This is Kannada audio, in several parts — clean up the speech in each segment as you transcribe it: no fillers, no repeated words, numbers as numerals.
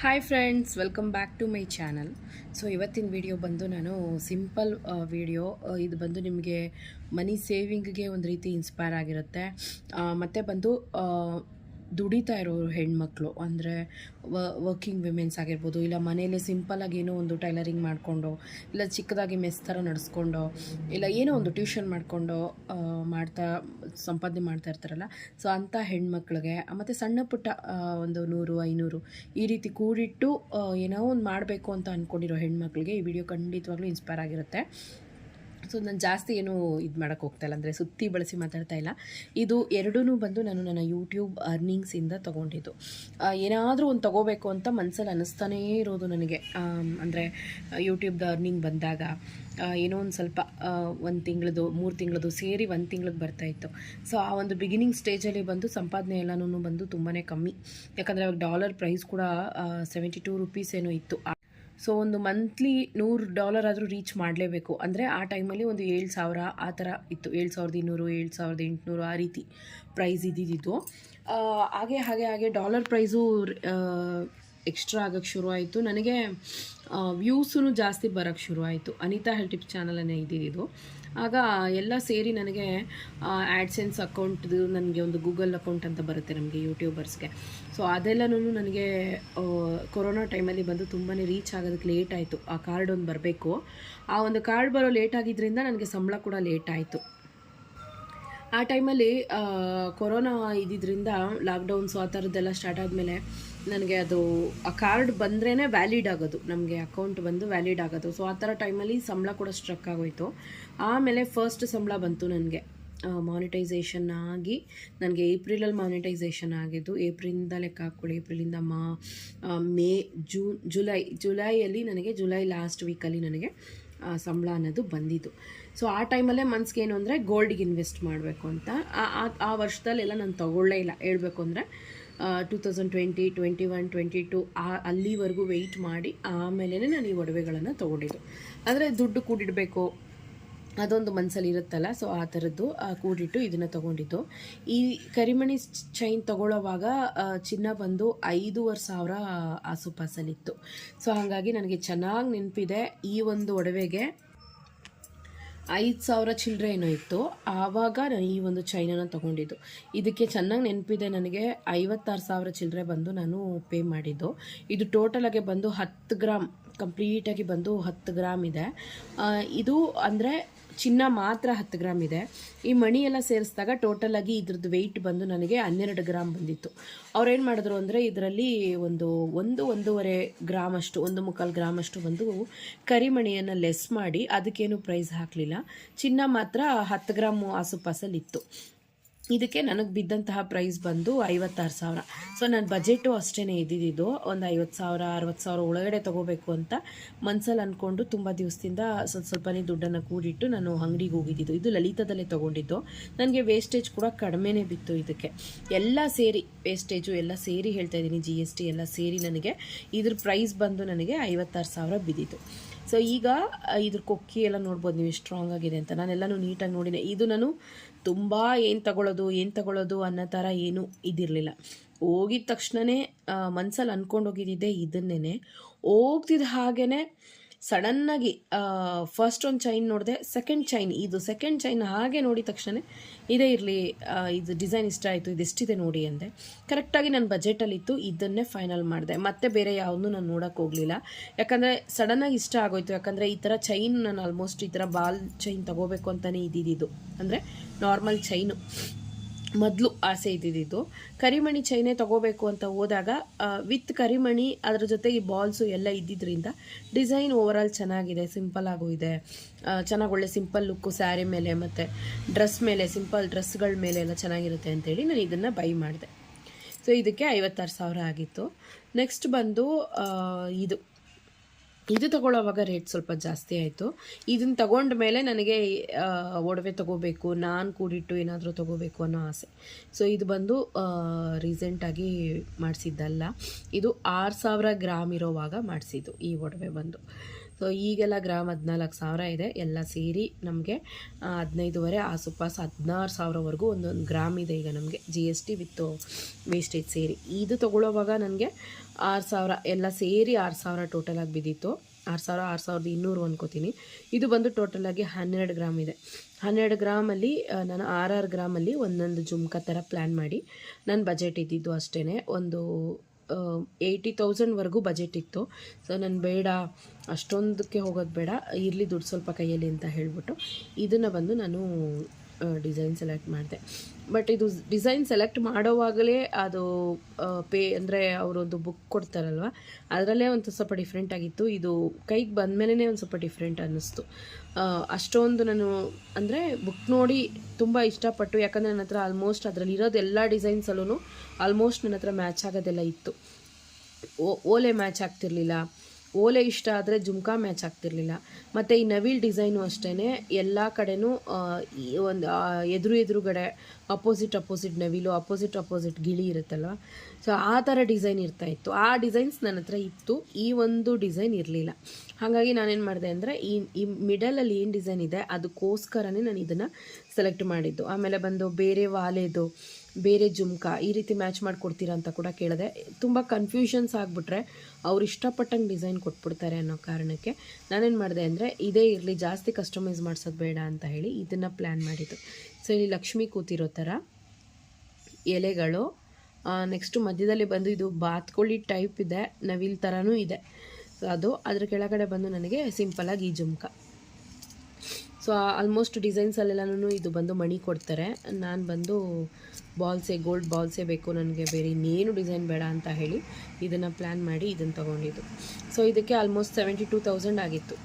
Hi friends, welcome back to my channel. So ಇವತ್ತಿನ ವಿಡಿಯೋ ಬಂದು ನಾನು ಸಿಂಪಲ್ ವಿಡಿಯೋ. ಇದು ಬಂದು ನಿಮಗೆ ಮನಿ ಸೇವಿಂಗ್ಗೆ ಒಂದು ರೀತಿ ಇನ್ಸ್ಪೈರ್ ಆಗಿರುತ್ತೆ. ಮತ್ತು ಬಂದು ದುಡಿತಾ ಇರೋರು ಹೆಣ್ಮಕ್ಳು ಅಂದರೆ ವರ್ಕಿಂಗ್ ವಿಮೆನ್ಸ್ ಆಗಿರ್ಬೋದು, ಇಲ್ಲ ಮನೆಯಲ್ಲೇ ಸಿಂಪಲಾಗಿ ಏನೋ ಒಂದು ಟೈಲರಿಂಗ್ ಮಾಡಿಕೊಂಡು, ಇಲ್ಲ ಚಿಕ್ಕದಾಗಿ ಮೆಸ್ ಥರ ನಡೆಸ್ಕೊಂಡು, ಇಲ್ಲ ಏನೋ ಒಂದು ಟ್ಯೂಷನ್ ಮಾಡಿಕೊಂಡು ಸಂಪಾದನೆ ಮಾಡ್ತಾ ಇರ್ತಾರಲ್ಲ. ಸೊ ಅಂಥ ಹೆಣ್ಮಕ್ಳಿಗೆ ಮತ್ತು ಸಣ್ಣ ಪುಟ್ಟ ಒಂದು 100-500 ಈ ರೀತಿ ಕೂಡಿಟ್ಟು ಏನೋ ಒಂದು ಮಾಡಬೇಕು ಅಂತ ಅಂದ್ಕೊಂಡಿರೋ ಹೆಣ್ಮಕ್ಳಿಗೆ ಈ ವಿಡಿಯೋ ಖಂಡಿತವಾಗ್ಲೂ ಇನ್ಸ್ಪೈರ್ ಆಗಿರುತ್ತೆ. ಸೊ ನಾನು ಜಾಸ್ತಿ ಏನು ಇದು ಮಾಡೋಕ್ಕೆ ಹೋಗ್ತಾಯಿಲ್ಲ, ಅಂದರೆ ಸುತ್ತಿ ಬಳಸಿ ಮಾತಾಡ್ತಾ ಇಲ್ಲ. ಇದು ಎರಡೂ ಬಂದು ನಾನು ನನ್ನ ಯೂಟ್ಯೂಬ್ ಅರ್ನಿಂಗ್ಸಿಂದ ತೊಗೊಂಡಿದ್ದು. ಏನಾದರೂ ಒಂದು ತೊಗೋಬೇಕು ಅಂತ ಮನಸ್ಸಲ್ಲಿ ಅನ್ನಿಸ್ತಾನೇ ಇರೋದು ನನಗೆ. ಅಂದರೆ ಯೂಟ್ಯೂಬ್ದು ಅರ್ನಿಂಗ್ ಬಂದಾಗ ಏನೋ ಒಂದು ಸ್ವಲ್ಪ 1 ತಿಂಗಳದು 3 ತಿಂಗಳದು ಸೇರಿ 1 ತಿಂಗ್ಳಿಗೆ ಬರ್ತಾಯಿತ್ತು. ಸೊ ಆ ಒಂದು ಬಿಗಿನಿಂಗ್ ಸ್ಟೇಜಲ್ಲಿ ಬಂದು ಸಂಪಾದನೆ ಎಲ್ಲನೂ ಬಂದು ತುಂಬಾ ಕಮ್ಮಿ. ಯಾಕಂದರೆ ಅವಾಗ ಡಾಲರ್ ಪ್ರೈಸ್ ಕೂಡ 72 ರೂಪೀಸ್ ಏನೋ ಇತ್ತು. ಸೊ ಒಂದು ಮಂತ್ಲಿ $100 ಆದರೂ ರೀಚ್ ಮಾಡಲೇಬೇಕು. ಅಂದರೆ ಆ ಟೈಮಲ್ಲಿ ಒಂದು 7,000 ಆ ಥರ ಇತ್ತು. 7,200, 7,800 ಆ ರೀತಿ ಪ್ರೈಸ್ ಇದ್ದಿದ್ದು. ಹಾಗೆ ಡಾಲರ್ ಪ್ರೈಸು ಎಕ್ಸ್ಟ್ರಾ ಆಗೋಕ್ಕೆ ಶುರು ಆಯಿತು. ನನಗೆ ವ್ಯೂಸೂ ಜಾಸ್ತಿ ಬರೋಕ್ಕೆ ಶುರು ಆಯಿತು. ಅನಿತಾ ಹೆಲ್ತ್ ಟಿಪ್ಸ್ ಚಾನಲನ್ನೇ ಇದ್ದಿದ್ದು. ಆಗ ಎಲ್ಲ ಸೇರಿ ನನಗೆ ಆ್ಯಡ್ಸೆನ್ಸ್ ಅಕೌಂಟ್ದು ನನಗೆ ಒಂದು ಗೂಗಲ್ ಅಕೌಂಟ್ ಅಂತ ಬರುತ್ತೆ ನಮಗೆ ಯೂಟ್ಯೂಬರ್ಸ್ಗೆ. ಸೊ ಅದೆಲ್ಲನೂ ನನಗೆ ಕೊರೋನಾ ಟೈಮಲ್ಲಿ ಬಂದು ತುಂಬಾ ರೀಚ್ ಆಗೋದಕ್ಕೆ ಲೇಟ್ ಆಯಿತು. ಆ ಕಾರ್ಡ್ ಒಂದು ಬರಬೇಕು. ಆ ಒಂದು ಕಾರ್ಡ್ ಬರೋ ಲೇಟ್ ಆಗಿದ್ದರಿಂದ ನನಗೆ ಸಂಬಳ ಕೂಡ ಲೇಟ್ ಆಯಿತು. ಆ ಟೈಮಲ್ಲಿ ಕೊರೋನಾ ಇದ್ದಿದ್ದರಿಂದ ಲಾಕ್ಡೌನ್ಸು ಆ ಥರದ್ದೆಲ್ಲ ಸ್ಟಾರ್ಟ್ ಆದಮೇಲೆ ನನಗೆ ಅದು ಆ ಕಾರ್ಡ್ ಬಂದ್ರೇ ವ್ಯಾಲಿಡ್ ಆಗೋದು, ನಮಗೆ ಅಕೌಂಟ್ ಬಂದು ವ್ಯಾಲಿಡ್ ಆಗೋದು. ಸೊ ಆ ಥರ ಟೈಮಲ್ಲಿ ಸಂಬಳ ಕೂಡ ಸ್ಟ್ರಕ್ ಆಗೋಯಿತು. ಆಮೇಲೆ ಫಸ್ಟ್ ಸಂಬಳ ಬಂತು ನನಗೆ. ಮಾನಿಟೈಸೇಷನ್ ಆಗಿ ನನಗೆ ಏಪ್ರಿಲಲ್ಲಿ ಮಾನಿಟೈಸೇಷನ್ ಆಗಿದ್ದು. ಏಪ್ರಿಲಿಂದ ಲೆಕ್ಕ ಹಾಕ್ಕೊಳ್ಳಿ, ಏಪ್ರಿಲಿಂದ ಮೇ, ಜುಲೈಯಲ್ಲಿ ನನಗೆ ಜುಲೈ ಲಾಸ್ಟ್ ವೀಕಲ್ಲಿ ನನಗೆ ಸಂಬಳ ಅನ್ನೋದು ಬಂದಿದ್ದು. ಸೊ ಆ ಟೈಮಲ್ಲೇ ಮನ್ಸಿಗೆ ಏನು ಅಂದರೆ ಗೋಲ್ಡಿಗೆ ಇನ್ವೆಸ್ಟ್ ಮಾಡಬೇಕು ಅಂತ. ಆ ವರ್ಷದಲ್ಲೆಲ್ಲ ನಾನು ತೊಗೊಳ್ಳೇ ಇಲ್ಲ ಹೇಳಬೇಕು ಅಂದರೆ. 2020, 21, 22 ಅಲ್ಲಿವರೆಗೂ ವೆಯ್ಟ್ ಮಾಡಿ ಆಮೇಲೆ ನಾನು ಈ ಒಡವೆಗಳನ್ನು ತೊಗೊಂಡಿದ್ದು. ಅಂದರೆ ದುಡ್ಡು ಕೂಡಿಡಬೇಕು ಅದೊಂದು ಮನಸ್ಸಲ್ಲಿ ಇರುತ್ತಲ್ಲ. ಸೊ ಆ ಥರದ್ದು ಕೂಡಿಟ್ಟು ಇದನ್ನು ತೊಗೊಂಡಿದ್ದು. ಈ ಕರಿಮಣಿ ಚೈನ್ ತೊಗೊಳ್ಳೋವಾಗ ಚಿನ್ನ ಬಂದು 5,500 ಆಸುಪಾಸಲ್ಲಿತ್ತು. ಸೊ ಹಾಗಾಗಿ ನನಗೆ ಚೆನ್ನಾಗಿ ನೆನಪಿದೆ. ಈ ಒಂದು ಒಡವೆಗೆ 5,000 ಚಿಲ್ಲರೆ ಏನೋ ಇತ್ತು. ಆವಾಗ ನಾನು ಈ ಒಂದು ಚೈನನ್ನು ತೊಗೊಂಡಿದ್ದು. ಇದಕ್ಕೆ ಚೆನ್ನಾಗಿ ನೆನಪಿದೆ, ನನಗೆ 56,000 ಚಿಲ್ಲರೆ ಬಂದು ನಾನು ಪೇ ಮಾಡಿದ್ದು. ಇದು ಟೋಟಲಾಗೆ ಬಂದು 10 ಗ್ರಾಮ್ ಕಂಪ್ಲೀಟಾಗಿ ಬಂದು 10 ಗ್ರಾಮ್ ಇದೆ. ಇದು ಅಂದರೆ ಚಿನ್ನ ಮಾತ್ರ 10 ಗ್ರಾಮ್ ಇದೆ. ಈ ಮಣಿ ಎಲ್ಲ ಸೇರಿಸಿದಾಗ ಟೋಟಲಾಗಿ ಇದ್ರದ್ದು ವೆಯ್ಟ್ ಬಂದು ನನಗೆ 12 ಗ್ರಾಮ್ ಬಂದಿತ್ತು. ಅವ್ರೇನು ಮಾಡಿದ್ರು ಅಂದರೆ ಇದರಲ್ಲಿ ಒಂದೂವರೆ ಗ್ರಾಮ್ ಅಷ್ಟು, 1.25 ಗ್ರಾಮ್ ಅಷ್ಟು ಬಂದು ಕರಿಮಣಿಯನ್ನು ಲೆಸ್ ಮಾಡಿ ಅದಕ್ಕೇನು ಪ್ರೈಸ್ ಹಾಕಲಿಲ್ಲ. ಚಿನ್ನ ಮಾತ್ರ 10 ಗ್ರಾಮ್ ಆಸುಪಾಸಲ್ಲಿತ್ತು. ಇದಕ್ಕೆ ನನಗೆ ಬಿದ್ದಂತಹ ಪ್ರೈಸ್ ಬಂದು 56,000. ಸೊ ನನ್ನ ಬಜೆಟು ಅಷ್ಟೇ ಇದ್ದಿದ್ದು. ಒಂದು 50,000 60,000 ಒಳಗಡೆ ತೊಗೋಬೇಕು ಅಂತ ಮನಸ್ಸಲ್ಲಿ ಅಂದ್ಕೊಂಡು ತುಂಬ ದಿವಸದಿಂದ ಸ್ವಲ್ಪನೇ ದುಡ್ಡನ್ನು ಕೂಡಿಟ್ಟು ನಾನು ಅಂಗಡಿಗೆ ಹೋಗಿದ್ದು. ಇದು ಲಲಿತಾದಲ್ಲೇ ತೊಗೊಂಡಿದ್ದು. ನನಗೆ ವೇಸ್ಟೇಜ್ ಕೂಡ ಕಡಿಮೆನೇ ಬಿತ್ತು. ಇದಕ್ಕೆ ಎಲ್ಲ ಸೇರಿ ವೇಸ್ಟೇಜು ಎಲ್ಲ ಸೇರಿ ಹೇಳ್ತಾ ಇದ್ದೀನಿ, GST ಎಲ್ಲ ಸೇರಿ ನನಗೆ ಇದ್ರ ಪ್ರೈಸ್ ಬಂದು ನನಗೆ 56,000 ಬಿದ್ದಿತ್ತು. ಸೊ ಈಗ ಇದ್ರ ಕೊಕ್ಕಿ ಎಲ್ಲ ನೋಡ್ಬೋದು ನೀವು ಸ್ಟ್ರಾಂಗ್ ಆಗಿದೆ ಅಂತ. ನಾನೆಲ್ಲನೂ ನೀಟಾಗಿ ನೋಡಿದೆ. ಇದು ನಾನು ತುಂಬ ಏನು ತಗೊಳ್ಳೋದು ಅನ್ನೋ ಥರ ಏನೂ ಇದಿರಲಿಲ್ಲ. ಹೋಗಿದ ತಕ್ಷಣವೇ ಮನಸ್ಸಲ್ಲಿ ಅಂದ್ಕೊಂಡು ಹೋಗಿದ್ದೆ ಇದನ್ನೇ. ಹೋಗ್ತಿದ್ದ ಹಾಗೇ ಸಡನ್ನಾಗಿ ಫಸ್ಟ್ ಒಂದು ಚೈನ್ ನೋಡಿದೆ, ಸೆಕೆಂಡ್ ಚೈನ್ ಹಾಗೆ ನೋಡಿದ ತಕ್ಷಣ ಇದೇ ಇರಲಿ, ಇದು ಡಿಸೈನ್ ಇಷ್ಟ ಆಯಿತು, ಇದೆಷ್ಟಿದೆ ನೋಡಿ ಅಂದೆ. ಕರೆಕ್ಟಾಗಿ ನನ್ನ ಬಜೆಟಲ್ಲಿತ್ತು. ಇದನ್ನೇ ಫೈನಲ್ ಮಾಡಿದೆ. ಮತ್ತೆ ಬೇರೆ ಯಾವುದೂ ನಾನು ನೋಡೋಕ್ಕೆ ಹೋಗಲಿಲ್ಲ. ಯಾಕಂದರೆ ಸಡನ್ನಾಗಿ ಇಷ್ಟ ಆಗೋಯ್ತು. ಯಾಕಂದರೆ ಈ ಥರ ಚೈನ್ ನಾನು ಆಲ್ಮೋಸ್ಟ್ ಈ ಥರ ಬಾಲ್ ಚೈನ್ ತೊಗೋಬೇಕು ಅಂತಲೇ ಇದ್ದಿದ್ದು. ಅಂದರೆ ನಾರ್ಮಲ್ ಚೈನು ಮೊದಲು ಆಸೆ ಇದ್ದಿದ್ದು. ಕರಿಮಣಿ ಚೈನೇ ತೊಗೋಬೇಕು ಅಂತ ಹೋದಾಗ ವಿತ್ ಕರಿಮಣಿ ಅದರ ಜೊತೆಗೆ ಬಾಲ್ಸು ಎಲ್ಲ ಇದ್ದಿದ್ದರಿಂದ ಡಿಸೈನ್ ಓವರಾಲ್ ಚೆನ್ನಾಗಿದೆ, ಸಿಂಪಲ್ ಆಗೂ ಇದೆ. ಚೆನ್ನಾಗಿ ಒಳ್ಳೆ ಸಿಂಪಲ್ ಲುಕ್ಕು ಸ್ಯಾರಿ ಮೇಲೆ ಮತ್ತು ಡ್ರೆಸ್ ಮೇಲೆ, ಸಿಂಪಲ್ ಡ್ರೆಸ್ಗಳ ಮೇಲೆ ಎಲ್ಲ ಚೆನ್ನಾಗಿರುತ್ತೆ ಅಂತೇಳಿ ನಾನು ಇದನ್ನು ಬೈ ಮಾಡಿದೆ. ಸೊ ಇದಕ್ಕೆ 56,000 ಆಗಿತ್ತು. ನೆಕ್ಸ್ಟ್ ಬಂದು ಇದು ತೊಗೊಳ್ಳೋವಾಗ ರೇಟ್ ಸ್ವಲ್ಪ ಜಾಸ್ತಿ ಆಯಿತು. ಇದನ್ನು ತಗೊಂಡ ಮೇಲೆ ನನಗೆ ಒಡವೆ ತೊಗೋಬೇಕು, ನಾನು ಕೂಡಿಟ್ಟು ಏನಾದರೂ ತೊಗೋಬೇಕು ಅನ್ನೋ ಆಸೆ. ಸೊ ಇದು ಬಂದು ರೀಸೆಂಟಾಗಿ ಮಾಡಿಸಿದ್ದಲ್ಲ, ಇದು 6,000 ಗ್ರಾಮ್ ಇರೋವಾಗ ಮಾಡಿಸಿದ್ದು ಈ ಒಡವೆ ಬಂದು. ಸೊ ಈಗೆಲ್ಲ ಗ್ರಾಮ್ 14,000 ಇದೆ. ಎಲ್ಲ ಸೇರಿ ನಮಗೆ 15,500 ಆಸುಪಾಸು 16,000ವರೆಗೂ ಒಂದೊಂದು ಗ್ರಾಮ್ ಇದೆ ಈಗ ನಮಗೆ GST ವಿತ್ ವೇಸ್ಟೇಜ್ ಸೇರಿ. ಇದು ತೊಗೊಳ್ಳೋವಾಗ ನನಗೆ 6,000 ಎಲ್ಲ ಸೇರಿ 6,000 ಟೋಟಲಾಗಿ ಬಿದ್ದಿತ್ತು. 6,200 ಅನ್ಕೋತೀನಿ. ಇದು ಬಂದು ಟೋಟಲಾಗಿ 12 ಗ್ರಾಮ್ ಇದೆ. 12 ಗ್ರಾಮಲ್ಲಿ ನಾನು 6 ಗ್ರಾಮಲ್ಲಿ ಒಂದೊಂದು ಜುಮ್ಕ ಥರ ಪ್ಲ್ಯಾನ್ ಮಾಡಿ ನನ್ನ ಬಜೆಟ್ ಇದ್ದಿದ್ದು ಅಷ್ಟೇ ಒಂದು 80,000ವರೆಗೂ ಬಜೆಟ್ ಇತ್ತು. ಸೊ ನಾನು ಬೇಡ ಅಷ್ಟೊಂದಕ್ಕೆ ಹೋಗೋದು ಬೇಡ, ಇರಲಿ ದುಡ್ಡು ಸ್ವಲ್ಪ ಕೈಯಲ್ಲಿ ಅಂತ ಹೇಳಿಬಿಟ್ಟು ಇದನ್ನು ಬಂದು ನಾನು ಡಿಸೈನ್ ಸೆಲೆಕ್ಟ್ ಮಾಡಿದೆ. ಬಟ್ ಇದು ಡಿಸೈನ್ ಸೆಲೆಕ್ಟ್ ಮಾಡೋವಾಗಲೇ ಅದು ಅಂದರೆ ಅವರೊಂದು ಬುಕ್ ಕೊಡ್ತಾರಲ್ವ, ಅದರಲ್ಲೇ ಒಂದು ಸ್ವಲ್ಪ ಡಿಫ್ರೆಂಟ್ ಆಗಿತ್ತು. ಇದು ಕೈಗೆ ಬಂದಮೇಲೆ ಒಂದು ಸ್ವಲ್ಪ ಡಿಫ್ರೆಂಟ್ ಅನ್ನಿಸ್ತು. ಅಷ್ಟೊಂದು ನಾನು ಅಂದರೆ ಬುಕ್ ನೋಡಿ ತುಂಬ ಇಷ್ಟಪಟ್ಟು, ಯಾಕಂದರೆ ನನ್ನ ಹತ್ರ ಆಲ್ಮೋಸ್ಟ್ ಅದರಲ್ಲಿ ಇರೋದು ಎಲ್ಲ ಡಿಸೈನ್ಸಲ್ಲೂ ಆಲ್ಮೋಸ್ಟ್ ನನ್ನ ಹತ್ರ ಮ್ಯಾಚ್ ಆಗೋದೆಲ್ಲ ಇತ್ತು. ಓಲೆ ಮ್ಯಾಚ್ ಆಗ್ತಿರ್ಲಿಲ್ಲ, ಓಲೆ ಇಷ್ಟ ಆದರೆ ಜುಮ್ಕಾ ಮ್ಯಾಚ್ ಆಗ್ತಿರ್ಲಿಲ್ಲ. ಮತ್ತು ಈ ನವಿಲ್ ಡಿಸೈನು ಅಷ್ಟೇ ಎಲ್ಲ ಕಡೆನೂ ಒಂದು ಎದುರುಗಡೆ ಅಪೋಸಿಟ್ ನವಿಲು, ಅಪೋಸಿಟ್ ಗಿಳಿ ಇರುತ್ತಲ್ವ, ಸೊ ಆ ಥರ ಡಿಸೈನ್ ಇರ್ತಾಯಿತ್ತು. ಆ ಡಿಸೈನ್ಸ್ ನನ್ನ ಹತ್ರ ಇತ್ತು, ಈ ಒಂದು ಡಿಸೈನ್ ಇರಲಿಲ್ಲ. ಹಾಗಾಗಿ ನಾನೇನು ಮಾಡಿದೆ ಅಂದರೆ ಈ ಮಿಡಲಲ್ಲಿ ಏನು ಡಿಸೈನ್ ಇದೆ ಅದಕ್ಕೋಸ್ಕರನೇ ನಾನು ಇದನ್ನು ಸೆಲೆಕ್ಟ್ ಮಾಡಿದ್ದು. ಆಮೇಲೆ ಬಂದು ಬೇರೆ ವಾಲೆದು, ಬೇರೆ ಜುಮ್ಕಾ ಈ ರೀತಿ ಮ್ಯಾಚ್ ಮಾಡಿಕೊಡ್ತೀರಾ ಅಂತ ಕೂಡ ಕೇಳಿದೆ. ತುಂಬ ಕನ್ಫ್ಯೂಷನ್ಸ್ ಆಗಿಬಿಟ್ರೆ ಅವ್ರು ಇಷ್ಟಪಟ್ಟಂಗೆ ಡಿಸೈನ್ ಕೊಟ್ಬಿಡ್ತಾರೆ ಅನ್ನೋ ಕಾರಣಕ್ಕೆ ನಾನೇನು ಮಾಡಿದೆ ಅಂದರೆ ಇದೇ ಇರಲಿ, ಜಾಸ್ತಿ ಕಸ್ಟಮೈಸ್ ಮಾಡ್ಸೋದು ಬೇಡ ಅಂತ ಹೇಳಿ ಇದನ್ನು ಪ್ಲ್ಯಾನ್ ಮಾಡಿದ್ದು. ಸೊ ಇಲ್ಲಿ ಲಕ್ಷ್ಮಿ ಕೂತಿರೋ ಥರ ಎಲೆಗಳು, ನೆಕ್ಸ್ಟು ಮಧ್ಯದಲ್ಲಿ ಬಂದು ಇದು ಬಾತ್ಕೊಳ್ಳಿ ಟೈಪ್ ಇದೆ, ನವಿಲ್ ಥರನೂ ಇದೆ. ಸೊ ಅದು ಅದ್ರ ಕೆಳಗಡೆ ಬಂದು ನನಗೆ ಸಿಂಪಲಾಗಿ ಈ ಜುಮ್ಕಾ. ಸೊ ಆಲ್ಮೋಸ್ಟ್ ಡಿಸೈನ್ಸಲ್ಲೆಲ್ಲನೂ ಇದು ಬಂದು ಮಣಿ ಕೊಡ್ತಾರೆ. ನಾನು ಬಂದು ಗೋಲ್ಡ್ ಬಾಲ್ಸೇ ಬೇಕು ನನಗೆ, ಬೇರೆ ಇನ್ನೇನು ಡಿಸೈನ್ ಬೇಡ ಅಂತ ಹೇಳಿ ಇದನ್ನು ಪ್ಲ್ಯಾನ್ ಮಾಡಿ ಇದನ್ನು ತೊಗೊಂಡಿದ್ದು. ಸೊ ಇದಕ್ಕೆ ಆಲ್ಮೋಸ್ಟ್ 72,000 ಆಗಿತ್ತು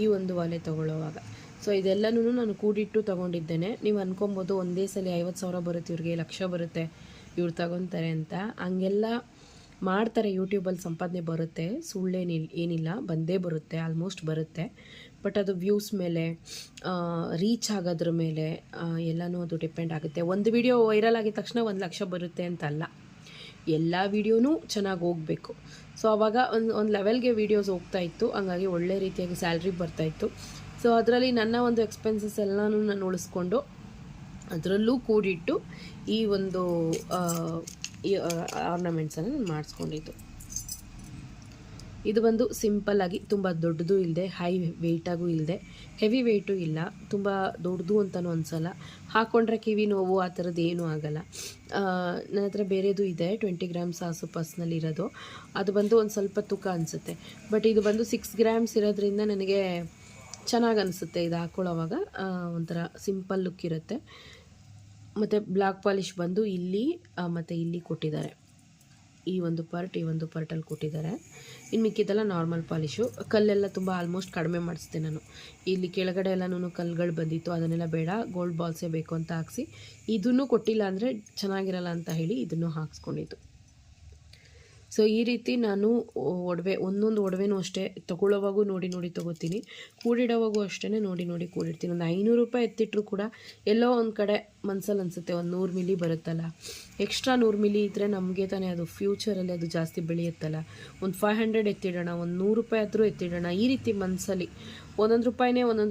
ಈ ಒಂದು ವಾಲೆ ತೊಗೊಳ್ಳೋವಾಗ. ಸೊ ಇದೆಲ್ಲನೂ ನಾನು ಕೂಡಿಟ್ಟು ತೊಗೊಂಡಿದ್ದೇನೆ. ನೀವು ಅನ್ಕೊಬೋದು ಒಂದೇ ಸಲ 50,000 ಬರುತ್ತೆ ಇವ್ರಿಗೆ, ಲಕ್ಷ ಬರುತ್ತೆ ಇವ್ರು ತಗೊತಾರೆ ಅಂತ. ಹಂಗೆಲ್ಲ ಮಾಡ್ತಾರೆ, ಯೂಟ್ಯೂಬಲ್ಲಿ ಸಂಪಾದನೆ ಬರುತ್ತೆ, ಏನಿಲ್ಲ, ಬಂದೇ ಬರುತ್ತೆ, ಆಲ್ಮೋಸ್ಟ್ ಬರುತ್ತೆ. ಬಟ್ ಅದು ವ್ಯೂಸ್ ಮೇಲೆ, ರೀಚ್ ಆಗೋದ್ರ ಮೇಲೆ ಎಲ್ಲನೂ ಅದು ಡಿಪೆಂಡ್ ಆಗುತ್ತೆ. ಒಂದು ವಿಡಿಯೋ ವೈರಲ್ ಆಗಿದ ತಕ್ಷಣ 1 ಲಕ್ಷ ಬರುತ್ತೆ ಅಂತಲ್ಲ, ಎಲ್ಲ ವೀಡಿಯೋನೂ ಚೆನ್ನಾಗಿ ಹೋಗಬೇಕು. ಸೊ ಆವಾಗ ಒಂದು ಲೆವೆಲ್ಗೆ ವೀಡಿಯೋಸ್ ಹೋಗ್ತಾಯಿತ್ತು, ಹಂಗಾಗಿ ಒಳ್ಳೆ ರೀತಿಯಾಗಿ ಸ್ಯಾಲ್ರಿ ಬರ್ತಾಯಿತ್ತು. ಸೊ ಅದರಲ್ಲಿ ನನ್ನ ಒಂದು ಎಕ್ಸ್ಪೆನ್ಸಸ್ ಎಲ್ಲನೂ ನಾನು ಉಳಿಸ್ಕೊಂಡು ಅದರಲ್ಲೂ ಕೂಡಿಟ್ಟು ಈ ಒಂದು ಆರ್ನಮೆಂಟ್ಸನ್ನು ನಾನು ಮಾಡಿಸ್ಕೊಂಡಿದ್ದು. ಇದು ಬಂದು ಸಿಂಪಲ್ಲಾಗಿ, ತುಂಬ ದೊಡ್ಡದು ಇಲ್ಲದೆ, ಹೈ ವೆಯ್ಟಾಗೂ ಇಲ್ಲದೆ, ಹೆವಿ ವೆಯ್ಟು ಇಲ್ಲ, ತುಂಬ ದೊಡ್ಡದು ಅಂತಲೂ ಅನಿಸಲ್ಲ. ಹಾಕ್ಕೊಂಡ್ರೆ ಕಿವಿ ನೋವು ಆ ಥರದ್ದು ಏನೂ ಆಗೋಲ್ಲ. ನನ್ನ ಹತ್ರ ಬೇರೆದು ಇದೆ 20 ಗ್ರಾಮ್ಸ್ ಆಸುಪಾಸ್ನಲ್ಲಿ ಇರೋದು, ಅದು ಬಂದು ಒಂದು ಸ್ವಲ್ಪ ತೂಕ ಅನಿಸುತ್ತೆ. ಬಟ್ ಇದು ಬಂದು 6 ಗ್ರಾಮ್ಸ್ ಇರೋದ್ರಿಂದ ನನಗೆ ಚೆನ್ನಾಗಿ ಅನಿಸುತ್ತೆ. ಇದು ಹಾಕ್ಕೊಳ್ಳೋವಾಗ ಒಂಥರ ಸಿಂಪಲ್ ಲುಕ್ ಇರುತ್ತೆ. ಮತ್ತು ಬ್ಲಾಕ್ ಪಾಲಿಷ್ ಬಂದು ಇಲ್ಲಿ ಮತ್ತು ಇಲ್ಲಿ ಕೊಟ್ಟಿದ್ದಾರೆ, ಈ ಒಂದು ಪಾರ್ಟಲ್ಲಿ ಕೊಟ್ಟಿದ್ದಾರೆ. ಇನ್ನು ಮಿಕ್ಕಿದೆಲ್ಲ ನಾರ್ಮಲ್ ಪಾಲಿಶು. ಕಲ್ಲೆಲ್ಲ ತುಂಬ ಆಲ್ಮೋಸ್ಟ್ ಕಡಿಮೆ ಮಾಡಿಸ್ದೆ ನಾನು. ಇಲ್ಲಿ ಕೆಳಗಡೆ ಎಲ್ಲನೂ ಕಲ್ಲುಗಳು ಬಂದಿತ್ತು, ಅದನ್ನೆಲ್ಲ ಬೇಡ, ಗೋಲ್ಡ್ ಬಾಲ್ಸೇ ಬೇಕು ಅಂತ ಹಾಕ್ಸಿ, ಇದನ್ನು ಕೊಟ್ಟಿಲ್ಲ ಅಂದರೆ ಚೆನ್ನಾಗಿರಲ್ಲ ಅಂತ ಹೇಳಿ ಇದನ್ನು ಹಾಕ್ಸ್ಕೊಂಡಿದ್ದು. ಸೊ ಈ ರೀತಿ ನಾನು ಒಂದೊಂದು ಒಡವೆನೂ ಅಷ್ಟೇ ತೊಗೊಳ್ಳೋವಾಗೂ ನೋಡಿ ತೊಗೋತೀನಿ, ಕೂಡಿಡೋವಾಗೂ ಅಷ್ಟೇ ನೋಡಿ ಕೂಡಿಡ್ತೀನಿ. ಒಂದು 500 ರೂಪಾಯಿ ಎತ್ತಿಟ್ರೂ ಕೂಡ ಎಲ್ಲೋ ಒಂದು ಕಡೆ ಮನಸ್ಸಲ್ಲಿ ಅನಿಸುತ್ತೆ, ಒಂದು 100 ಮಿಲಿ ಬರುತ್ತಲ್ಲ, ಎಕ್ಸ್ಟ್ರಾ 100 ಮಿಲಿ ಇದ್ದರೆ ನಮಗೆ ತಾನೇ ಅದು ಫ್ಯೂಚರಲ್ಲಿ ಅದು ಜಾಸ್ತಿ ಬೆಳೆಯುತ್ತಲ್ಲ. ಒಂದು 500 ಎತ್ತಿಡೋಣ, ಒಂದು 100 ರೂಪಾಯಿ ಆದರೂ ಎತ್ತಿಡೋಣ, ಈ ರೀತಿ ಮನಸ್ಸಲ್ಲಿ ಒಂದೊಂದು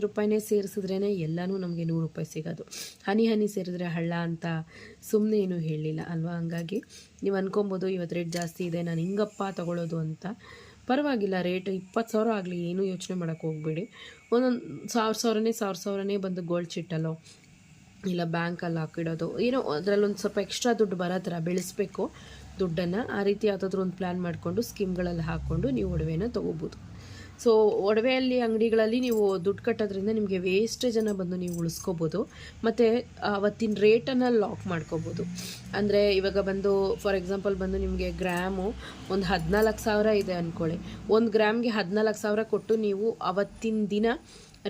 ರೂಪಾಯಿನೇ ಸೇರಿಸಿದ್ರೇ ಎಲ್ಲನೂ ನಮಗೆ 100 ರೂಪಾಯಿ ಸಿಗೋದು. ಹನಿ ಸೇರಿದ್ರೆ ಹಳ್ಳ ಅಂತ ಸುಮ್ಮನೆ ಏನೂ ಹೇಳಲಿಲ್ಲ ಅಲ್ವಾ. ಹಂಗಾಗಿ ನೀವು ಅನ್ಕೊಬೋದು ಇವತ್ತು ರೇಟ್ ಜಾಸ್ತಿ ಇದೆ, ನಾನು ಹಿಂಗಪ್ಪ ತೊಗೊಳ್ಳೋದು ಅಂತ. ಪರವಾಗಿಲ್ಲ, ರೇಟ್ 20,000 ಆಗಲಿ, ಏನೂ ಯೋಚನೆ ಮಾಡೋಕ್ಕೆ ಹೋಗಬೇಡಿ. ಒಂದೊಂದು 1,000 ಬಂದು ಗೋಲ್ಡ್ ಚಿಟ್ಟಲ್ಲೋ ಇಲ್ಲ ಬ್ಯಾಂಕಲ್ಲಿ ಹಾಕಿಡೋದು, ಏನೋ ಅದರಲ್ಲೊಂದು ಸ್ವಲ್ಪ ಎಕ್ಸ್ಟ್ರಾ ದುಡ್ಡು ಬರೋ ಥರ ಬೆಳೆಸ್ಬೇಕು ದುಡ್ಡನ್ನು. ಆ ರೀತಿ ಯಾವುದಾದ್ರೂ ಒಂದು ಪ್ಲ್ಯಾನ್ ಮಾಡಿಕೊಂಡು ಸ್ಕೀಮ್ಗಳಲ್ಲಿ ಹಾಕ್ಕೊಂಡು ನೀವು ಒಡವೆನ ತೊಗೋಬೋದು. ಸೊ ಒಡವೆಯಲ್ಲಿ ಅಂಗಡಿಗಳಲ್ಲಿ ನೀವು ದುಡ್ಡು ಕಟ್ಟೋದ್ರಿಂದ ನಿಮಗೆ ವೇಸ್ಟೇಜನ್ನು ಬಂದು ನೀವು ಉಳಿಸ್ಕೋಬೋದು. ಮತ್ತು ಅವತ್ತಿನ ರೇಟನ್ನು ಲಾಕ್ ಮಾಡ್ಕೋಬೋದು. ಅಂದರೆ ಇವಾಗ ಬಂದು ಫಾರ್ ಎಕ್ಸಾಂಪಲ್ ಬಂದು ನಿಮಗೆ ಗ್ರಾಮು ಒಂದು 14,000 ಇದೆ ಅಂದ್ಕೊಳ್ಳಿ, 1 ಗ್ರಾಮ್ಗೆ 14,000 ಕೊಟ್ಟು ನೀವು ಅವತ್ತಿನ ದಿನ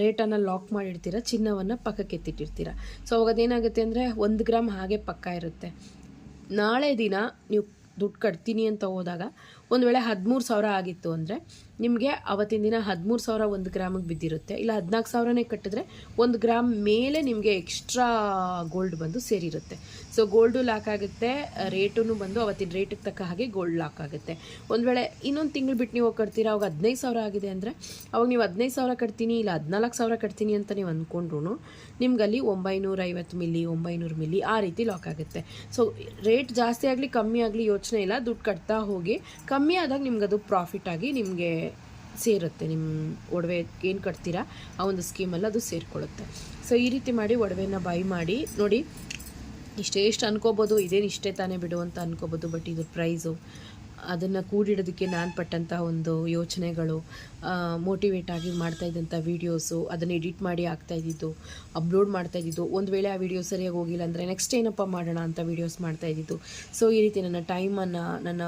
ರೇಟನ್ನು ಲಾಕ್ ಮಾಡಿರ್ತೀರ, ಚಿನ್ನವನ್ನು ಪಕ್ಕಕ್ಕೆ ಎತ್ತಿಟ್ಟಿರ್ತೀರ. ಸೊ ಅವಾಗ ಅದೇನಾಗುತ್ತೆ ಅಂದರೆ 1 ಗ್ರಾಮ್ ಹಾಗೆ ಪಕ್ಕ ಇರುತ್ತೆ. ನಾಳೆ ದಿನ ನೀವು ದುಡ್ಡು ಕಟ್ತೀನಿ ಅಂತ ಹೋದಾಗ ಒಂದು ವೇಳೆ 13,000 ಆಗಿತ್ತು ಅಂದರೆ ನಿಮಗೆ ಅವತ್ತಿನ ದಿನ 13,000 1 ಗ್ರಾಮಿಗೆ ಬಿದ್ದಿರುತ್ತೆ. ಇಲ್ಲ 14,000ನೇ ಕಟ್ಟಿದ್ರೆ 1 ಗ್ರಾಮ್ ಮೇಲೆ ನಿಮಗೆ ಎಕ್ಸ್ಟ್ರಾ ಗೋಲ್ಡ್ ಬಂದು ಸೇರಿರುತ್ತೆ. ಸೊ ಗೋಲ್ಡು ಲಾಕ್ ಆಗುತ್ತೆ, ರೇಟೂ ಬಂದು ಅವತ್ತಿನ ರೇಟಿಗೆ ತಕ್ಕ ಹಾಗೆ ಗೋಲ್ಡ್ ಲಾಕ್ ಆಗುತ್ತೆ. ಒಂದು ವೇಳೆ ಇನ್ನೊಂದು ತಿಂಗಳು ಬಿಟ್ಟು ನೀವು ಕಟ್ತೀರಾ, ಅವಾಗ 15,000 ಆಗಿದೆ ಅಂದರೆ ಅವಾಗ ನೀವು 15,000 ಕಟ್ತೀನಿ ಇಲ್ಲ 14,000 ಕಟ್ತೀನಿ ಅಂತ ನೀವು ಅಂದ್ಕೊಂಡ್ರು ನಿಮ್ಗಲ್ಲಿ 950 ಮಿಲಿ 900 ಮಿಲಿ ಆ ರೀತಿ ಲಾಕ್ ಆಗುತ್ತೆ. ಸೊ ರೇಟ್ ಜಾಸ್ತಿ ಆಗಲಿ ಕಮ್ಮಿ ಆಗಲಿ ಯೋಚನೆ ಇಲ್ಲ, ದುಡ್ಡು ಕಟ್ತಾ ಹೋಗಿ, ಕಮ್ಮಿ ಆದಾಗ ನಿಮ್ಗೆ ಅದು ಪ್ರಾಫಿಟ್ ಆಗಿ ನಿಮಗೆ ಸೇರುತ್ತೆ. ನಿಮ್ಮ ಒಡವೆ ಏನು ಕಟ್ತೀರಾ ಆ ಒಂದು ಸ್ಕೀಮಲ್ಲಿ ಅದು ಸೇರಿಕೊಳ್ಳುತ್ತೆ. ಸೊ ಈ ರೀತಿ ಮಾಡಿ ಒಡವೆನ ಬೈ ಮಾಡಿ ನೋಡಿ. ಇಷ್ಟು ಅನ್ಕೋಬೋದು, ಇದೇನು ಇಷ್ಟೇ ತಾನೇ ಬಿಡು ಅಂತ ಅನ್ಕೋಬೋದು, ಬಟ್ ಇದ್ರ ಪ್ರೈಸು ಅದನ್ನು ಕೂಡಿಡೋದಕ್ಕೆ ನಾನು ಪಟ್ಟಂಥ ಒಂದು ಯೋಚನೆಗಳು, ಮೋಟಿವೇಟ್ ಆಗಿ ಮಾಡ್ತಾಯಿದ್ದಂಥ ವೀಡಿಯೋಸು, ಅದನ್ನು ಎಡಿಟ್ ಮಾಡಿ ಆಗ್ತಾಯಿದ್ದಿದ್ದು, ಅಪ್ಲೋಡ್ ಮಾಡ್ತಾಯಿದ್ದಿದ್ದು, ಒಂದು ವೇಳೆ ಆ ವೀಡಿಯೋ ಸರಿಯಾಗಿ ಹೋಗಿಲ್ಲ ಅಂದರೆ ನೆಕ್ಸ್ಟ್ ಏನಪ್ಪ ಮಾಡೋಣ ಅಂತ ವೀಡಿಯೋಸ್ ಮಾಡ್ತಾಯಿದ್ದಿದ್ದು. ಸೊ ಈ ರೀತಿ ನನ್ನ ಟೈಮನ್ನು, ನನ್ನ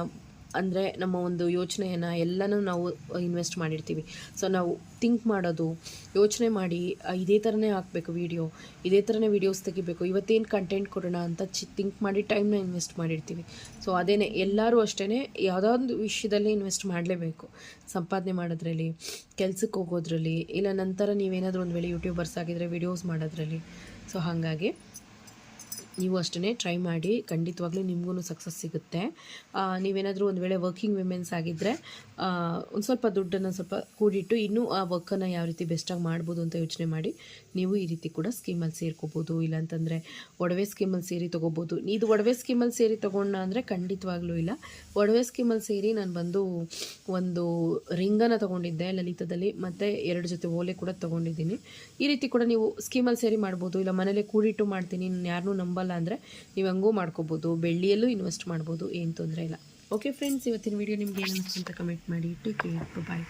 ಅಂದರೆ ನಮ್ಮ ಒಂದು ಯೋಚನೆಯನ್ನು ಎಲ್ಲನೂ ನಾವು ಇನ್ವೆಸ್ಟ್ ಮಾಡಿರ್ತೀವಿ. ಸೊ ನಾವು ಥಿಂಕ್ ಮಾಡೋದು, ಯೋಚನೆ ಮಾಡಿ ಇದೇ ಥರನೇ ಹಾಕಬೇಕು ವೀಡಿಯೋ, ಇದೇ ಥರನೇ ವೀಡಿಯೋಸ್ ತೆಗಿಬೇಕು, ಇವತ್ತೇನು ಕಂಟೆಂಟ್ ಕೊಡೋಣ ಅಂತ ಥಿಂಕ್ ಮಾಡಿ ಟೈಮ್ನ ಇನ್ವೆಸ್ಟ್ ಮಾಡಿರ್ತೀವಿ. ಸೊ ಅದೇ ಎಲ್ಲರೂ ಅಷ್ಟೇ ಯಾವುದೋ ಒಂದು ವಿಷಯದಲ್ಲಿ ಇನ್ವೆಸ್ಟ್ ಮಾಡಲೇಬೇಕು. ಸಂಪಾದನೆ ಮಾಡೋದ್ರಲ್ಲಿ, ಕೆಲ್ಸಕ್ಕೆ ಹೋಗೋದ್ರಲ್ಲಿ, ಇಲ್ಲ ನಂತರ ನೀವೇನಾದರೂ ಒಂದು ವೇಳೆ ಯೂಟ್ಯೂಬರ್ಸ್ ಆಗಿದ್ದರೆ ವೀಡಿಯೋಸ್ ಮಾಡೋದ್ರಲ್ಲಿ. ಸೊ ಹಾಗಾಗಿ ನೀವು ಅಷ್ಟೇ ಟ್ರೈ ಮಾಡಿ, ಖಂಡಿತವಾಗ್ಲೂ ನಿಮಗೂ ಸಕ್ಸಸ್ ಸಿಗುತ್ತೆ. ನೀವೇನಾದರೂ ಒಂದು ವೇಳೆ ವರ್ಕಿಂಗ್ ವಿಮೆನ್ಸ್ ಆಗಿದ್ದರೆ ಒಂದು ಸ್ವಲ್ಪ ದುಡ್ಡನ್ನು ಸ್ವಲ್ಪ ಕೂಡಿಟ್ಟು ಇನ್ನೂ ಆ ವರ್ಕನ್ನು ಯಾವ ರೀತಿ ಬೆಸ್ಟಾಗಿ ಮಾಡ್ಬೋದು ಅಂತ ಯೋಚನೆ ಮಾಡಿ ನೀವು ಈ ರೀತಿ ಕೂಡ ಸ್ಕೀಮಲ್ಲಿ ಸೇರ್ಕೋಬೋದು. ಇಲ್ಲಾಂತಂದರೆ ಒಡವೆ ಸ್ಕೀಮಲ್ಲಿ ಸೇರಿ ತೊಗೋಬೋದು. ಇದು ಒಡವೆ ಸ್ಕೀಮಲ್ಲಿ ಸೇರಿ ತೊಗೊಂಡ ಅಂದರೆ ಖಂಡಿತವಾಗ್ಲೂ ಇಲ್ಲ. ಒಡವೆ ಸ್ಕೀಮಲ್ಲಿ ಸೇರಿ ನಾನು ಬಂದು ಒಂದು ರಿಂಗನ್ನು ತೊಗೊಂಡಿದ್ದೆ ಲಲಿತದಲ್ಲಿ, ಮತ್ತು 2 ಜೊತೆ ಓಲೆ ಕೂಡ ತೊಗೊಂಡಿದ್ದೀನಿ. ಈ ರೀತಿ ಕೂಡ ನೀವು ಸ್ಕೀಮಲ್ಲಿ ಸೇರಿ ಮಾಡ್ಬೋದು. ಇಲ್ಲ ಮನೇಲೆ ಕೂಡಿಟ್ಟು ಮಾಡ್ತೀನಿ, ನಾನು ಯಾರನ್ನೂ ನಂಬಲ್ಲ ಅಂದರೆ ನೀವು ಹಂಗೂ ಮಾಡ್ಕೋಬೋದು. ಬೆಳ್ಳಿಯಲ್ಲೂ ಇನ್ವೆಸ್ಟ್ ಮಾಡ್ಬೋದು, ಏನು ತೊಂದರೆ ಇಲ್ಲ. ಓಕೆ ಫ್ರೆಂಡ್ಸ್, ಇವತ್ತಿನ ವೀಡಿಯೋ ನಿಮ್ಗೆ ಏನು ಅನಿಸ್ತು ಅಂತ ಕಮೆಂಟ್ ಮಾಡಿ. ಟೇಕ್ ಕೇರ್, ಬಾಯ್.